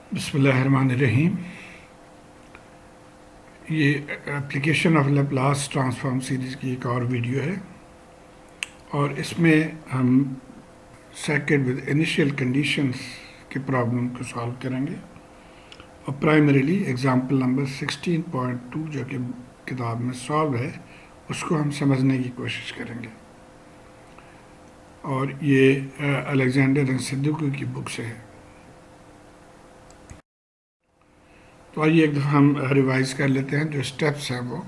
बिस्मिल्लाहिर्रहमानिर्रहीम। ये application of Laplace transform series की एक और वीडियो है और इसमें हम सर्किट विद इनिशियल कंडीशंस के प्रॉब्लम को सॉल्व करेंगे और प्राइमरीली एग्जांपल नंबर 16.2 जो कि किताब में सॉल्व है उसको हम समझने की कोशिश करेंगे। और ये अलेक्जेंडर एंड सिद्दीकी की बुक से है। तो आइए एक दफ़ा हम रिवाइज कर लेते हैं जो स्टेप्स हैं वो।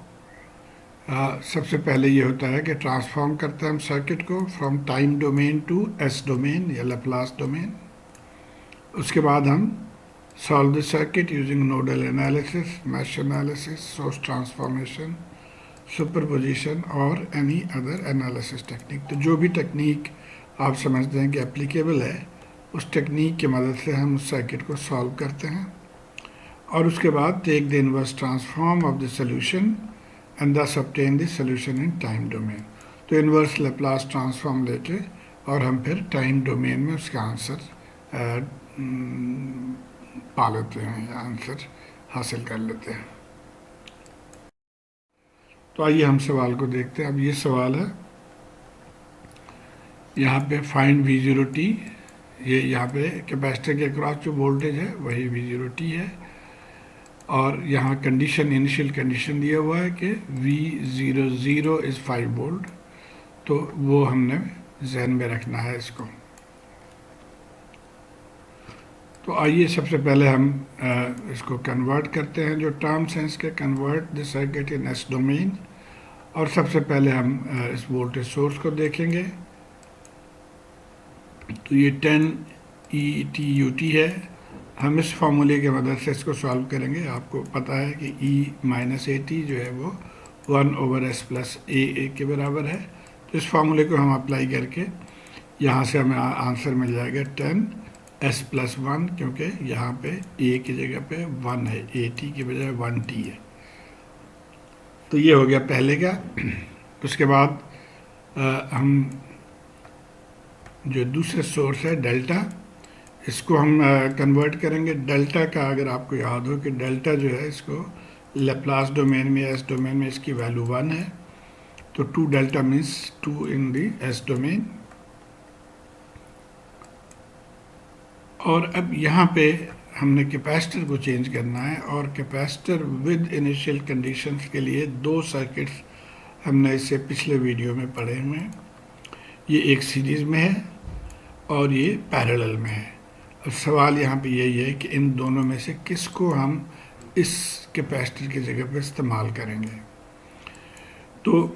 सबसे पहले ये होता है कि ट्रांसफॉर्म करते हैं हम सर्किट को from time domain to S domain या लैप्लास डोमेन। उसके बाद हम solve the circuit using nodal analysis, mesh analysis, source transformation, superposition और एनी अदर एनालिसिस टेक्निक। तो जो भी टेक्निक आप समझते हैं कि एप्लीकेबल है उस टेक्निक की मदद से हम उस सर्किट को सॉल्व करते हैं और उसके बाद take the inverse transform of the solution and thus obtain the solution in time domain. तो इनवर्स लैप्लास ट्रांसफॉर्म लेके और हम फिर टाइम डोमेन में उसका आंसर पा लेते हैं या आंसर हासिल कर लेते हैं। तो आइए हम सवाल को देखते हैं। अब ये सवाल है, यहाँ पे फाइंड V0t। ये यहाँ पे कैपेसिटर के अक्रॉस जो वोल्टेज है वही V0t है और यहाँ कंडीशन, इनिशियल कंडीशन दिया हुआ है कि V00 इज़ 5 वोल्ट। तो वो हमने जहन में रखना है इसको। तो आइए सबसे पहले हम इसको कन्वर्ट करते हैं, जो टर्म्स हैं इसके। Convert the circuit in S domain. और सबसे पहले हम इस वोल्टेज सोर्स को देखेंगे। तो ये 10 ETUT है। हम इस फॉर्मूले की मदद से इसको सॉल्व करेंगे। आपको पता है कि E-AT जो है वो 1/s प्लस A के बराबर है। तो इस फॉर्मूले को हम अप्लाई करके यहाँ से हमें आंसर मिल जाएगा 10s प्लस 1, क्योंकि यहाँ पे A की जगह पे 1 है, AT की बजाय 1T है। तो ये हो गया पहले का। उसके बाद हम जो दूसरे सोर्स है डेल्टा, इसको हम कन्वर्ट करेंगे। डेल्टा का अगर आपको याद हो कि डेल्टा जो है इसको लैप्लास डोमेन में, एस डोमेन में इसकी वैल्यू 1 है। तो 2 डेल्टा मीन्स 2 इन दी एस डोमेन। और अब यहाँ पे हमने कैपेसिटर को चेंज करना है और कैपेसिटर विद इनिशियल कंडीशंस के लिए 2 सर्किट्स हमने इससे पिछले वीडियो में पढ़े हुए हैं। ये एक सीरीज़ में है और ये पैरेलल में है। अब सवाल यहाँ पे यही है कि इन दोनों में से किसको हम इस कैपेसिटर की जगह पे इस्तेमाल करेंगे। तो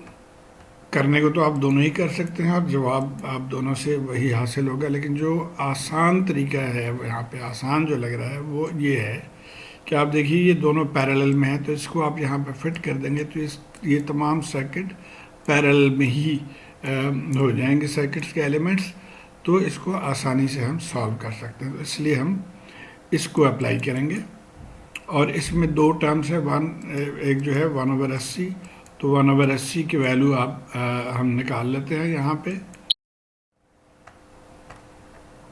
करने को तो आप दोनों ही कर सकते हैं और जवाब आप दोनों से वही हासिल होगा, लेकिन जो आसान तरीका है यहाँ पे, आसान जो लग रहा है वो ये है कि आप देखिए ये दोनों पैरेलल में है। तो इसको आप यहाँ पे फिट कर देंगे तो ये तमाम सर्किट पैरेलल में ही हो जाएंगे सर्किट्स के एलिमेंट्स। तो इसको आसानी से हम सॉल्व कर सकते हैं। तो इसलिए हम इसको अप्लाई करेंगे और इसमें 2 टर्म्स है। एक जो है 1/80। तो 1/80 की वैल्यू हम निकाल लेते हैं यहाँ पे।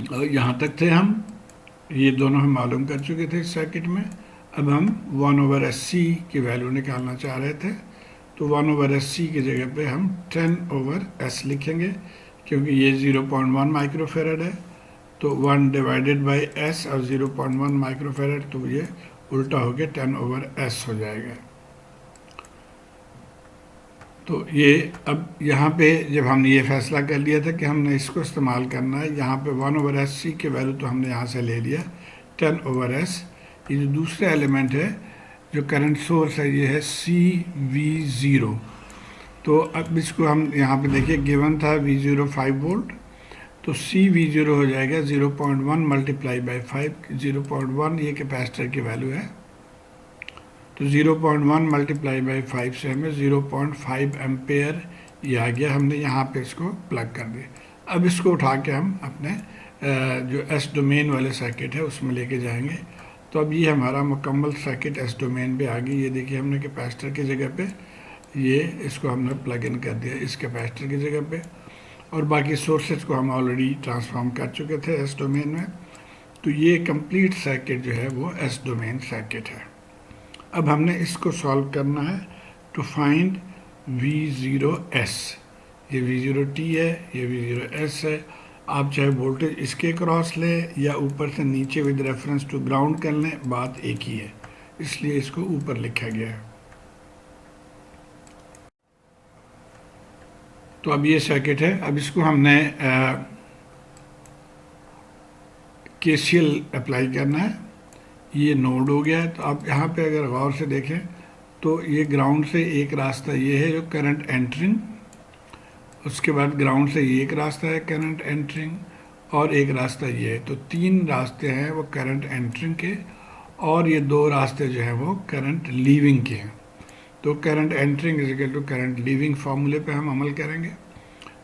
और यहाँ तक थे हम, ये दोनों हम मालूम कर चुके थे इस सर्किट में। अब हम 1/80 की वैल्यू निकालना चाह रहे थे। तो 1/80 की जगह पे हम 10/s लिखेंगे, क्योंकि ये 0.1 माइक्रोफेरेड है। तो 1 डिवाइडेड बाई s और 0.1 माइक्रोफेरेड, तो ये उल्टा होकर 10/s हो जाएगा। तो ये अब यहाँ पे जब हमने ये फैसला कर लिया था कि हमने इसको इस्तेमाल करना है, यहाँ पे 1/80 की वैल्यू तो हमने यहाँ से ले लिया 10/s। ये जो दूसरा एलिमेंट है जो करंट सोर्स है ये है CV0। तो अब इसको हम यहाँ पे देखिए, गिवन था V0 5 वोल्ट। तो CV0 हो जाएगा 0.1 मल्टीप्लाई बाई 5। 0.1 ये कैपेसिटर की वैल्यू है। तो 0.1 मल्टीप्लाई बाई 5 से हमें 0.5 एम्पेयर ये आ गया। हमने यहाँ पे इसको प्लग कर दिया। अब इसको उठा के हम अपने जो एस डोमेन वाले सर्किट है उसमें लेके जाएंगे। तो अब ये हमारा मुकम्मल सर्किट एस डोमेन पे आ गई। ये देखिए हमने कैपेसिटर की जगह पे ये इसको हमने प्लग इन कर दिया इस कैपेसिटर की जगह पे, और बाकी सोर्सेज को हम ऑलरेडी ट्रांसफॉर्म कर चुके थे एस डोमेन में। तो ये कंप्लीट सर्किट जो है वो एस डोमेन सर्किट है। अब हमने इसको सॉल्व करना है टू फाइंड V0S। ये V0T है, ये V0S है। आप चाहे वोल्टेज इसके क्रॉस लें या ऊपर से नीचे विद रेफरेंस टू ग्राउंड कर लें, बात एक ही है, इसलिए इसको ऊपर लिखा गया है। तो अब ये सर्किट है। अब इसको हमने KCL अप्लाई करना है। ये नोड हो गया है। तो आप यहाँ पे अगर गौर से देखें तो ये ग्राउंड से एक रास्ता ये है जो करंट एंटरिंग, उसके बाद ग्राउंड से ये एक रास्ता है करंट एंटरिंग, और एक रास्ता ये है। तो 3 रास्ते हैं वो करंट एंटरिंग के, और ये 2 रास्ते जो हैं वो करंट लीविंग के हैं। तो current entering is equal to current leaving फार्मूले पे हम अमल करेंगे।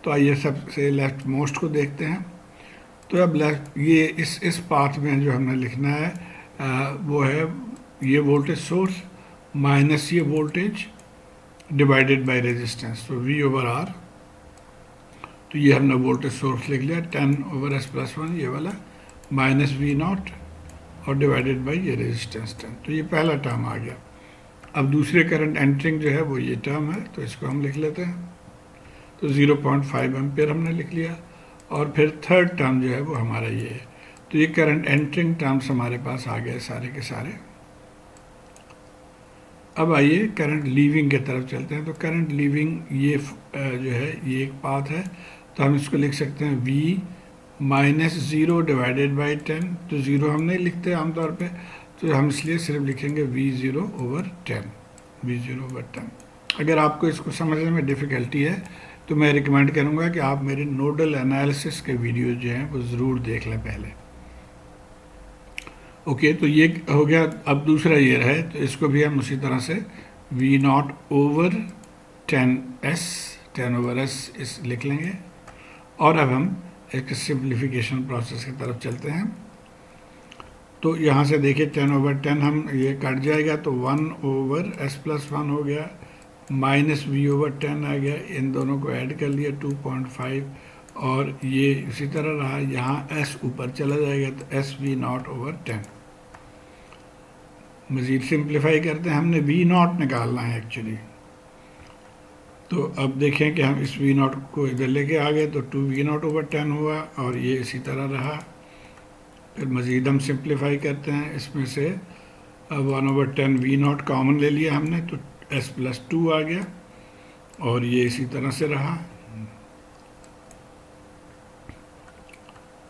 तो आइए सबसे लेफ्ट मोस्ट को देखते हैं। तो अब लेफ्ट ये इस पाथ में जो हमने लिखना है वो है ये वोल्टेज सोर्स माइनस ये वोल्टेज डिवाइडेड बाय रेजिस्टेंस, तो V/R। तो ये हमने वोल्टेज सोर्स लिख लिया 10/S+1 ये वाला, माइनस V0 और डिवाइडेड बाय ये रेजिस्टेंस 10। तो ये पहला टर्म आ गया। अब दूसरे करंट एंटरिंग जो है वो ये टर्म है, तो इसको हम लिख लेते हैं। तो 0.5 एम्पियर हमने लिख लिया, और फिर थर्ड टर्म जो है वो हमारा ये है। तो ये करंट एंटरिंग टर्म्स हमारे पास आ गए सारे के सारे। अब आइए करंट लीविंग की तरफ चलते हैं। तो करंट लीविंग ये जो है ये एक पाथ है, तो हम इसको लिख सकते हैं V-0 डिवाइडेड बाई 10। तो 0 हम नहीं लिखते आमतौर पे, तो हम इसलिए सिर्फ लिखेंगे V0/10, V0/10। अगर आपको इसको समझने में डिफ़िकल्टी है तो मैं रिकमेंड करूँगा कि आप मेरे नोडल एनालिसिस के वीडियो जो हैं वो ज़रूर देख लें पहले। ओके, तो ये हो गया। अब दूसरा ईयर है, तो इसको भी हम उसी तरह से V0/10S, 10/S इस लिख लेंगे। और अब हम एक सिंप्लीफिकेशन प्रोसेस की तरफ चलते हैं। तो यहाँ से देखिए 10/10 हम ये कट जाएगा, तो 1/S+1 हो गया, माइनस V/10 आ गया। इन दोनों को ऐड कर लिया 2.5, और ये इसी तरह रहा। यहाँ S ऊपर चला जाएगा, तो SV0/10। मज़ीद सिंप्लीफाई करते हैं, हमने V0 निकालना है एक्चुअली। तो अब देखें कि हम इस V0 को इधर लेके आ गए, तो 2V0/10 हुआ, और ये इसी तरह रहा। फिर मज़ीद हम सिंप्लीफाई करते हैं, इसमें से 1/10 V0 कॉमन ले लिया हमने, तो S+2 आ गया, और ये इसी तरह से रहा।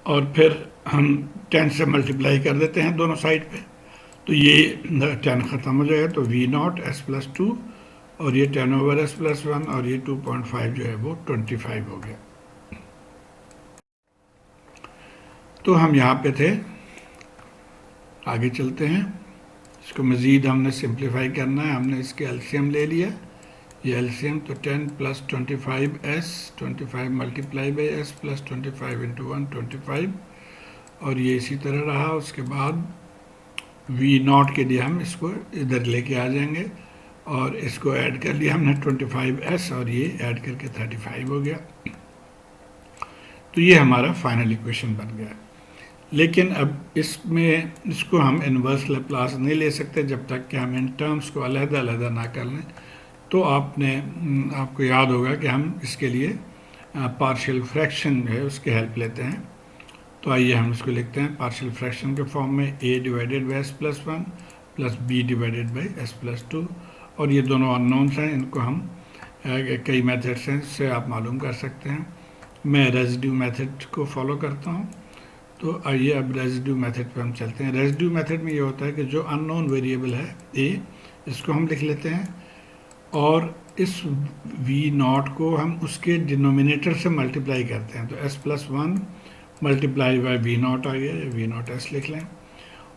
और फिर हम 10 से मल्टीप्लाई कर देते हैं दोनों साइड पे, तो ये 10 ख़त्म हो जाएगा। तो V0 S+2, और ये 10/S+1, और ये 2.5 जो है वो 25 हो गया। तो हम यहाँ पे थे, आगे चलते हैं। इसको मज़ीद हमने सिंप्लीफाई करना है। हमने इसके एलसीएम ले लिया, ये एलसीएम, तो 10 + 25S, 25 मल्टीप्लाई बाई S + 25 × 1 25, और ये इसी तरह रहा। उसके बाद V0 के लिए हम इसको इधर लेके आ जाएंगे, और इसको ऐड कर लिया हमने 25S, और ये ऐड करके 35 हो गया। तो ये हमारा फाइनल इक्वेशन बन गया। लेकिन अब इसमें इसको हम इन्वर्स लैप्लास नहीं ले सकते जब तक कि हम इन टर्म्स को अलग-अलग ना कर लें। तो आपको याद होगा कि हम इसके लिए पार्शियल फ्रैक्शन है उसकी हेल्प लेते हैं। तो आइए हम इसको लिखते हैं पार्शियल फ्रैक्शन के फॉर्म में, A/S+1 + B/S+2, और ये दोनों अननोन्स हैं, इनको हम कई मेथड्स हैं से आप मालूम कर सकते हैं। मैं रेजिड्यू मेथड को फॉलो करता हूँ। तो आइए अब रेजिड्यू मेथड पे हम चलते हैं। रेजिड्यू मेथड में ये होता है कि जो अननोन वेरिएबल है A, इसको हम लिख लेते हैं, और इस V0 को हम उसके डिनोमिनेटर से मल्टीप्लाई करते हैं। तो S+1 मल्टीप्लाई बाय V0 आ गया, V0S लिख लें।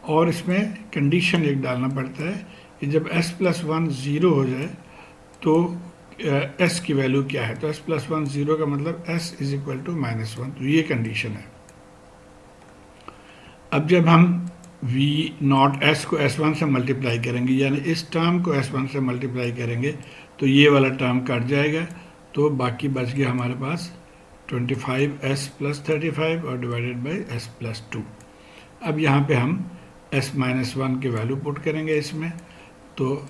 और इसमें कंडीशन एक डालना पड़ता है कि जब S+1 0 हो जाए तो S की वैल्यू क्या है। तो S+1 0 का मतलब S = -1, तो ये कंडीशन है। अब जब हम V0S को S1 से मल्टीप्लाई करेंगे, यानी इस टर्म को S1 से मल्टीप्लाई करेंगे, तो ये वाला टर्म कट जाएगा, तो बाकी बच गया हमारे पास 25S + 35 और डिवाइडेड बाई S+2। अब यहाँ पे हम s-1 की वैल्यू पुट करेंगे इसमें, तो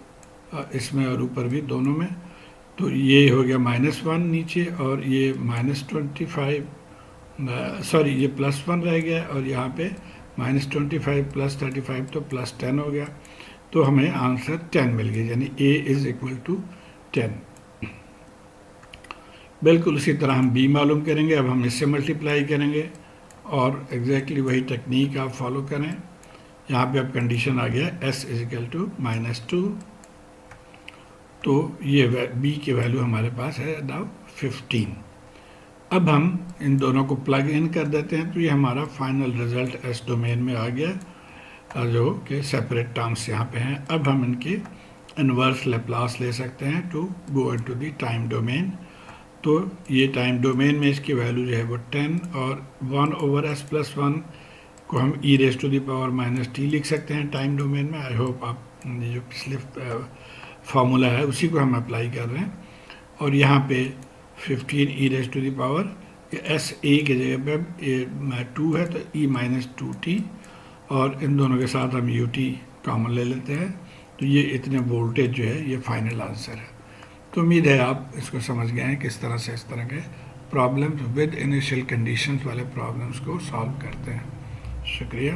इसमें और ऊपर भी दोनों में, तो ये हो गया -1 नीचे, और ये -25, सॉरी ये +1 रह गया, और यहाँ पे -25 + 35 तो +10 हो गया। तो हमें आंसर 10 मिल गया, यानी a इज़ इक्वल टू 10। बिल्कुल उसी तरह हम b मालूम करेंगे। अब हम इससे मल्टीप्लाई करेंगे और एग्जैक्टली वही टेक्निक आप फॉलो करें। यहाँ पे अब कंडीशन आ गया s इज इक्वल टू -2, तो ये b की वैल्यू हमारे पास है नाउ 15। अब हम इन दोनों को प्लग इन कर देते हैं, तो ये हमारा फाइनल रिजल्ट s डोमेन में आ गया, जो कि सेपरेट टर्म्स यहाँ पे हैं। अब हम इनकी इन्वर्स लेप्लास ले सकते हैं to go into the time domain. तो ये टाइम डोमेन में इसकी वैल्यू जो है वो 10, और 1/s+1 को हम e⁻⁻t लिख सकते हैं टाइम डोमेन में। आई होप आप ये जो पिछले फार्मूला है उसी को हम अप्लाई कर रहे हैं। और यहाँ पे 15 e⁻, s a की जगह पे 2 है, तो e-2t, और इन दोनों के साथ हम ut कॉमन ले लेते हैं, तो ये इतने वोल्टेज जो है ये फाइनल आंसर है। तो उम्मीद है आप इसको समझ गए हैं किस तरह से इस तरह के प्रॉब्लम्स विद इनिशियल कंडीशंस वाले प्रॉब्लम्स को सॉल्व करते हैं। शुक्रिया।